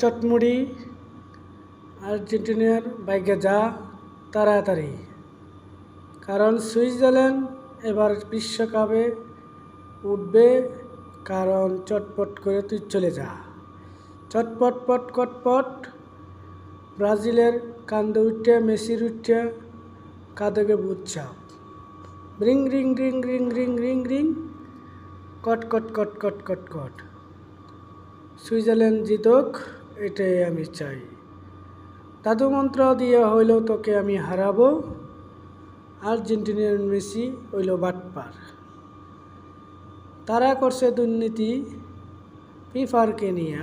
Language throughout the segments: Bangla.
চটমুড়ি আর্জেন্টিনার বাইকে যা তাড়াতাড়ি, কারণ সুইজারল্যান্ড এবার বিশ্বকাপে উঠবে। কারণ চটপট করে তুই চলে যা, চটপট পট কটপট। ব্রাজিলের কান্দে উঠে মেসির উঠে কাঁদকে বুঝছাপ, ring ring ring ring ring ring ring, কট কট কট কট কট কট। সুইজারল্যান্ড জিতক, এটাই আমি চাই। দাদু মন্ত্র দিয়ে হইলেও তোকে আমি হারাবো। আর্জেন্টিনার মেসি হইল বাটপার, তারা করছে দুর্নীতি ফিফারকে নিয়ে।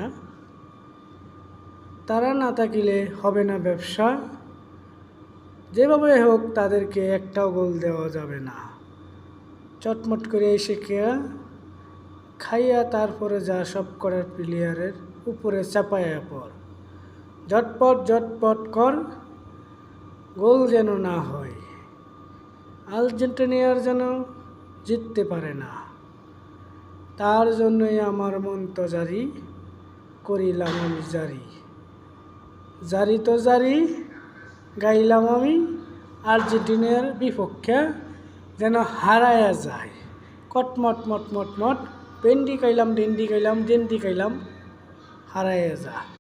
তারা না থাকিলে হবে না ব্যবসা, যেভাবে হোক তাদেরকে একটাও গোল দেওয়া যাবে না। চটমট করে এসে খাইয়া তারপরে যা সব করার প্লেয়ারের উপরে চাপাইয়া পড়, ঝটপট ঝটপট কর, গোল যেন না হয়। আর্জেন্টিনার যেন জিততে পারে না, তার জন্যই আমার মন তো জারি করিলাম আমি জারি। জারি তো জারি গাইলাম আমি আর্জেন্টিনার বিপক্ষে যেন হারায়া যায়। কটমট মট মট মট, পেন্ডি খাইলাম ডেন্ডি খাইলাম জেন্ডি খাইলাম, হারায়া যা।